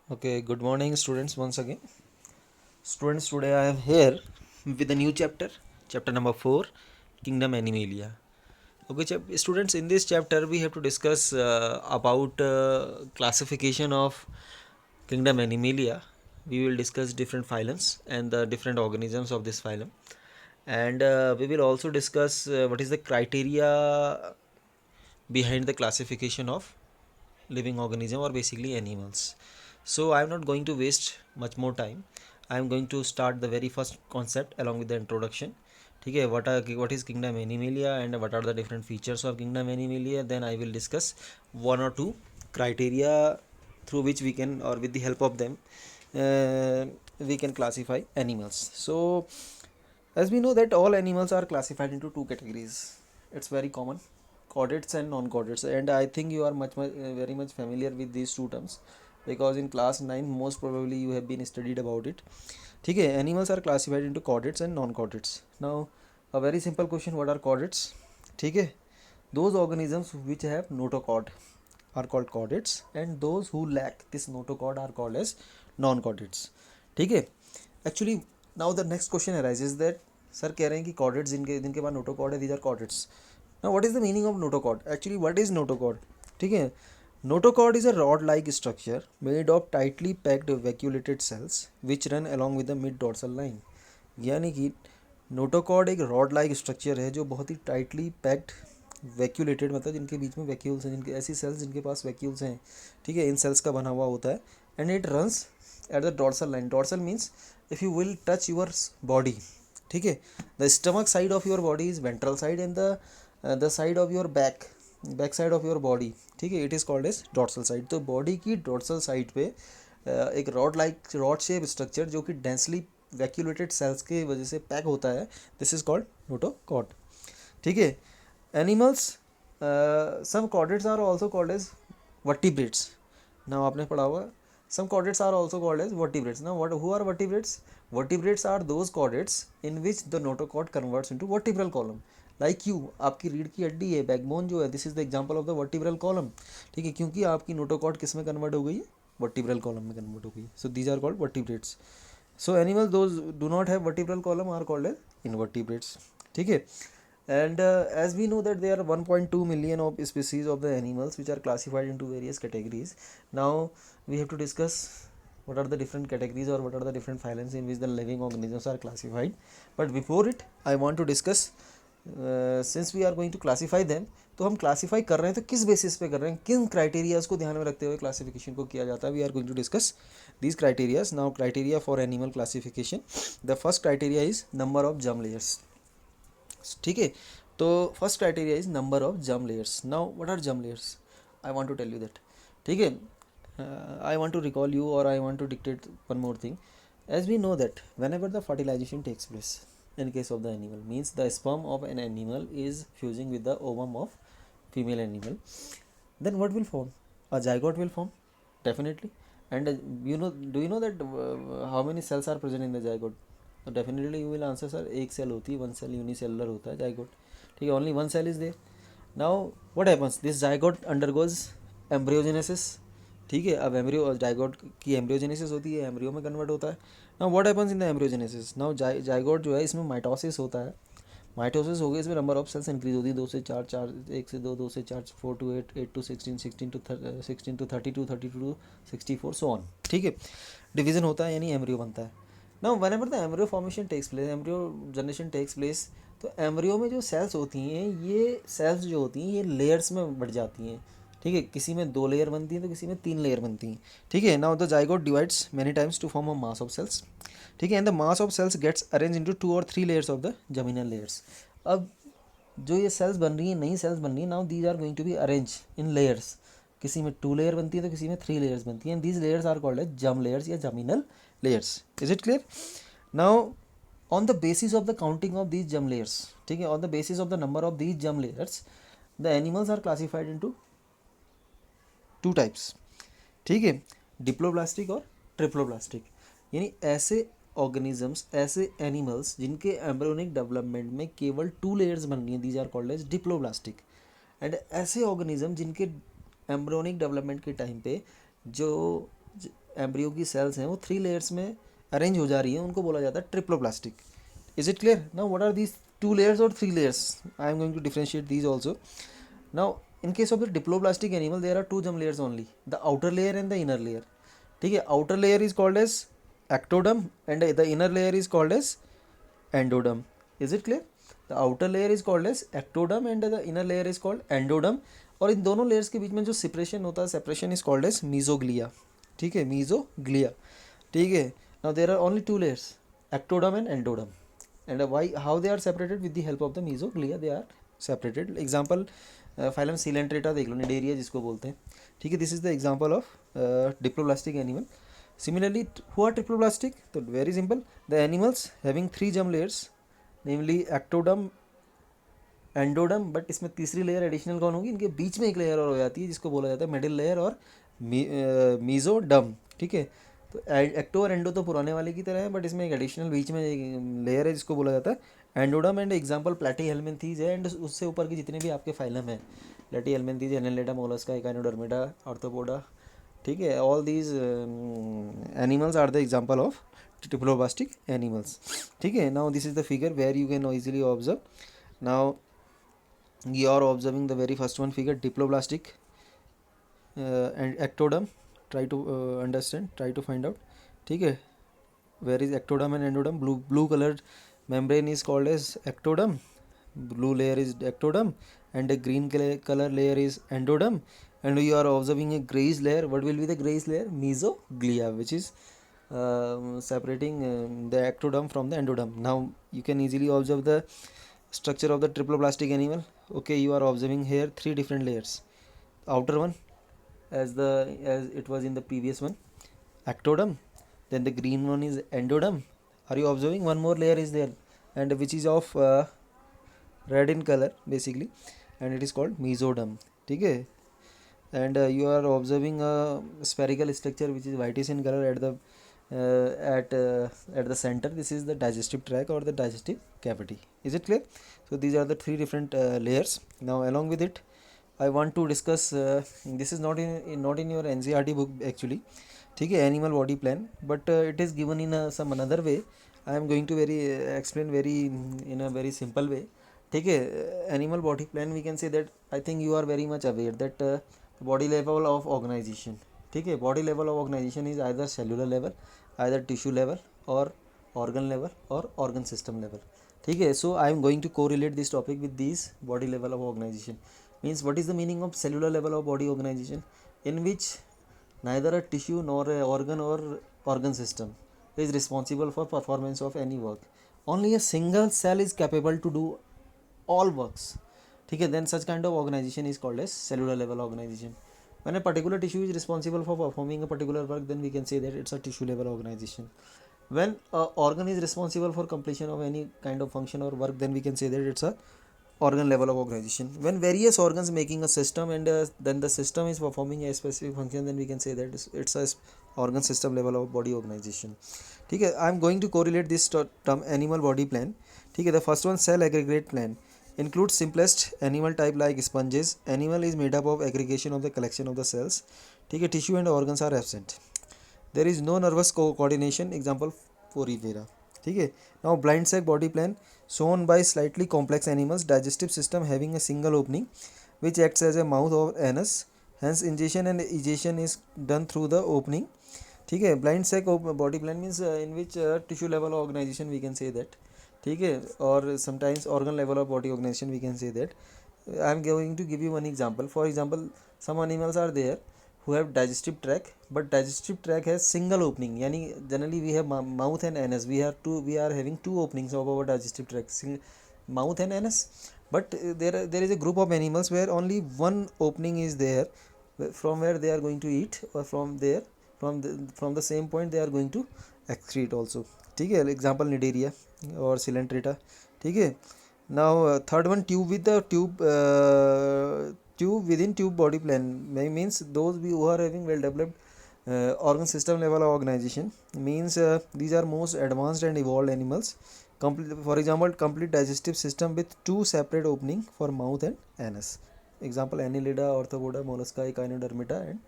Okay, good morning, students. Once again, students, today I am here with a new chapter, chapter number 4, Kingdom Animalia. Okay, students, in this chapter we have to discuss about classification of Kingdom Animalia. We will discuss different phylums and the different organisms of this phylum, and we will also discuss what is the criteria behind the classification of living organism or basically animals. So I'm not going to waste much more time. I'm going to start the very first concept along with the introduction. ठीक है, what is kingdom animalia and what are the different features of kingdom animalia. Then I will discuss one or two criteria through which we can, or with the help of them, uh, we can classify animals. So as we know that all animals are classified into two categories. It's very common: chordates and non-chordates, and I think you are very much familiar with these two terms because in class 9 most probably you have been studied about it. ठीक है, animals are classified into chordates and non-chordates. Now a very simple question: what are chordates? ठीक है, those organisms which have notochord are called chordates, and those who lack this notochord are called as non-chordates. ठीक है, actually now the next question arises that sir कह रहे हैं कि chordates जिनके पास notochord है, these are chordates. Now what is the meaning of notochord? Actually what is notochord? ठीक है, notochord is a rod-like structure made of tightly packed vacuolated cells which run along with the mid dorsal line. यानी कि notochord एक rod like structure है जो बहुत ही tightly packed vacuolated, मतलब जिनके बीच में वैक्यूल्स हैं, जिनके ऐसी सेल्स जिनके पास वैक्यूल्स हैं, ठीक है, इन सेल्स का बना हुआ होता है. And it runs at the dorsal line. Dorsal means if you will touch your body, ठीक है, the stomach side of your body is ventral side and the side of your back side of your body, ठीक है, it is called as dorsal side. तो body की dorsal side पे एक rod shape structure जो कि densely vacuolated sales की वजह से पैक होता है, दिस इज कॉल्ड नोटोकॉर्ड. ठीक है, animals, some chordates are also called as vertebrates. ना आपने पढ़ा होगा, some chordates are also called as vertebrates. Now who are vertebrates? Vertebrates are those chordates in which the notochord converts into vertebral column. Like you, आपकी रीढ़ की हड्डी है, backbone जो है, this is the example of the vertebral column. ठीक है, क्योंकि आपकी नोटोकॉर्ड किस में कन्वर्ट हो गई है? वर्टिब्रल कॉलम में कन्वर्ट हो गई है. So these are called vertebrates. So animal those do not have vertebral column are called as invertebrates. ठीक है, and as we know that there are 1.2 million of species of the animals which are classified into various categories. Now we have to discuss what are the different categories or what are the different phylums in which the living organisms are classified. But before it I want to discuss, since we are going to classify them, तो हम classify कर रहे हैं तो किस basis पे कर रहे हैं, किन क्राइटेरियाज को ध्यान में रखते हुए क्लासिफिकेशन को किया जाता है. We are going to discuss these criterias. Now criteria for animal classification, the first criteria is number of germ layers. ठीक है, तो first criteria is number of germ layers. Now what are germ layers? I want to tell you that. ठीक है, I want to recall you, or I want to dictate one more thing. As we know that whenever the fertilization takes place in case of the animal, means the sperm of an animal is fusing with the ovum of female animal, then what will form? A zygote will form, definitely. And do you know that how many cells are present in the zygote? So definitely you will answer, sir, एक cell होती है, one cell unicellular होता है zygote. ठीक है, only one cell is there. Now what happens? This zygote undergoes embryogenesis. ठीक है, अब एम्ब्रियो, जाइगोट की एम्ब्रियोजेनेसिस होती है, एम्ब्रियो में कन्वर्ट होता है. Now what happens in the embryogenesis? Now zygote जो है इसमें माइटोसिस होता है. माइटोसिस हो गई, इसमें नंबर ऑफ सेल्स इंक्रीज होती है, 2 से 4, 1 से 2, 2 से 4, 4 to 8, 8 to 16, 16 to 32, 64, so on. ठीक है, डिवीजन होता है यानी एम्ब्रियो बनता है. Now whenever the embryo formation takes place, embryo generation takes place, तो एम्ब्रियो में जो सेल्स होती हैं, ये सेल्स जो होती हैं ये लेयर्स में बढ़ जाती हैं. ठीक है, किसी में 2 लेयर बनती हैं तो किसी में 3 लेयर बनती हैं. ठीक है, now the zygote divides many times to form a mass of cells. ठीक है, and the mass of cells gets arrange into 2 और 3 layers of the germinal layers. अब जो ये सेल्स बन रही हैं, नई सेल्स बन रही हैं, now these are going to be arrange in layers. किसी में 2 लेयर बनती है तो किसी में 3 लेयर्स बनती हैं. These layers are called as germ layers या germinal layers. Is it clear? Now on the basis of the counting of these germ layers, ठीक है, on the basis of the number of these germ layers, the animals are classified into 2 types. ठीक है, diploblastic और triploblastic. यानी ऐसे organisms, ऐसे animals जिनके embryonic development में केवल 2 लेयर्स बन रही हैं, these are called as diploblastic. And ऐसे ऑर्गेनिज्म जिनके एम्ब्रियोनिक डेवलपमेंट के टाइम पे जो एम्ब्रियो की सेल्स हैं वो 3 लेयर्स में अरेंज हो जा रही है, उनको बोला जाता है triploblastic. Is it clear? Now what are these 2 layers or 3 layers? I am going to differentiate these also. Now in case of the diploblastic animal there are 2 germ layers only, the outer layer and the inner layer. ठीक है, outer layer is called as ectoderm and the inner layer is called as endoderm. Is it clear? The outer layer is called as ectoderm and the inner layer is called endoderm. और इन दोनों layers के बीच में जो separation होता है, separation is called as mesoglea. ठीक है, mesoglea. ठीक है. Now there are only 2 layers, ectoderm and endoderm. And why, how they are separated? With the help of the mesoglea they are separated. Example, phylum Coelenterata देख लो, Cnidaria जिसको बोलते हैं. ठीक है, this is the example of diploblastic animal. Similarly, who are triploblastic? तो very simple, the animals having 3 germ layers, namely ectoderm, endoderm, but इसमें तीसरी layer additional कौन होगी? इनके बीच में एक लेयर और हो जाती है जिसको बोला जाता है मिडिल लेयर और मीजोडर्म. ठीक है, तो एक्टो और एंडो तो पुराने वाले की तरह है, बट इसमें एक एडिशनल बीच में एक लेयर है जिसको बोला जाता है एंडोडर्म. एंड एग्जांपल प्लैटीहेल्मिन्थीज है, एंड उससे ऊपर के जितने भी आपके फाइलम है, Platyhelminthes, Annelida, Mollusca, Echinodermata, Arthropoda. ठीक है, all these animals are the example of triploblastic animals. ठीक है, now this is the figure where you can easily observe. नाउ you are observing the very first one figure, diploblastic and ectoderm. Try to understand, try to find out. ठीक है, where is ectoderm and endoderm? Blue colored membrane is called as ectoderm, blue layer is ectoderm, and the green color layer is endoderm, and you are observing a grayish layer. What will be the grayish layer? Mesoglia, which is separating the ectoderm from the endoderm. Now you can easily observe the structure of the triploblastic animal. Okay, you are observing here 3 different layers. Outer one, as it was in the previous one, ectoderm. Then the green one is endoderm. Are you observing one more layer is there, and which is of red in color basically, and it is called mesoderm. ठीक है, and you are observing a spherical structure which is whitish in color at the at the center. This is the digestive tract or the digestive cavity. Is it clear? So these are the 3 different layers. Now along with it I want to discuss, this is not in your NCERT book actually. ठीक है, animal body plan, but it is given in some another way. I am going to explain very in a very simple way. ठीक है, animal body plan we can say that I think you are very much aware that body level of organization. ठीक है, body level of organization is either cellular level, either tissue level, or organ level, or organ system level. ठीक है, so I am going to correlate this topic with these body level of organization. Means what is the meaning of cellular level of body organization? In which neither a tissue nor a organ or organ system is responsible for performance of any work. Only a single cell is capable to do all works. ठीक है, then such kind of organization is called as cellular level organization. When a particular tissue is responsible for performing a particular work, then we can say that it's a tissue level organization. When an organ is responsible for completion of any kind of function or work, then we can say that it's a organ level of organization. When various organs making a system and then the system is performing a specific function, then we can say that it's a organ system level of body organization. ठीक है, I am going to correlate this term animal body plan. ठीक है, the first one, cell aggregate plan, includes simplest animal type like sponges. Animal is made up of aggregation of the collection of the cells. ठीक है, tissue and organs are absent. There is no nervous coordination. Example, Porifera. ठीक है, now blind sac body plan shown by slightly complex animals. Digestive system having a single opening which acts as a mouth or anus. Hence ingestion and egestion is done through the opening. ठीक है, blind sac body plan means in which tissue level of organization we can say that. ठीक है, or sometimes organ level of body organization we can say that. I am going to give you one example. For example, some animals are there who have digestive tract, but digestive tract has single opening. Yani generally we have mouth and anus. We are having 2 openings of our digestive tract, mouth and anus. But there is a group of animals where only one opening is there, from where they are going to eat, or from the same point they are going to excrete also. ठीक है, example Nidaria or Coelenterata. ठीक है, now third one, tube with the tube within tube body plan means those who are having well developed organ system level of organization. Means these are most advanced and evolved animals. For example, complete digestive system with 2 separate opening for mouth and anus. Example, annelida, orthopoda, mollusca, echinodermata, and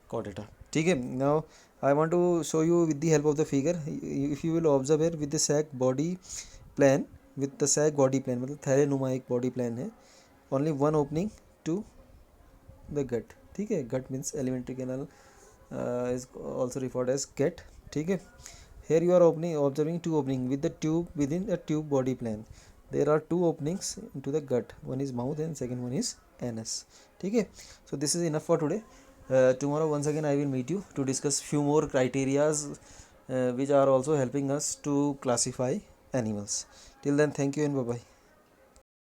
got it. ठीक है. Now I want to show you with the help of the figure. If you will observe here with the sac body plan, with the sac body plan मतलब थैले नुमा एक body plan है. Only one opening to the gut. ठीक है. Gut means alimentary canal is also referred as gut. ठीक है. Here you are observing two opening with the tube within the tube body plan. There are two openings into the gut. One is mouth and second one is anus. ठीक है. So this is enough for today. Tomorrow once again I will meet you to discuss few more criterias which are also helping us to classify animals. Till then, thank you and bye bye.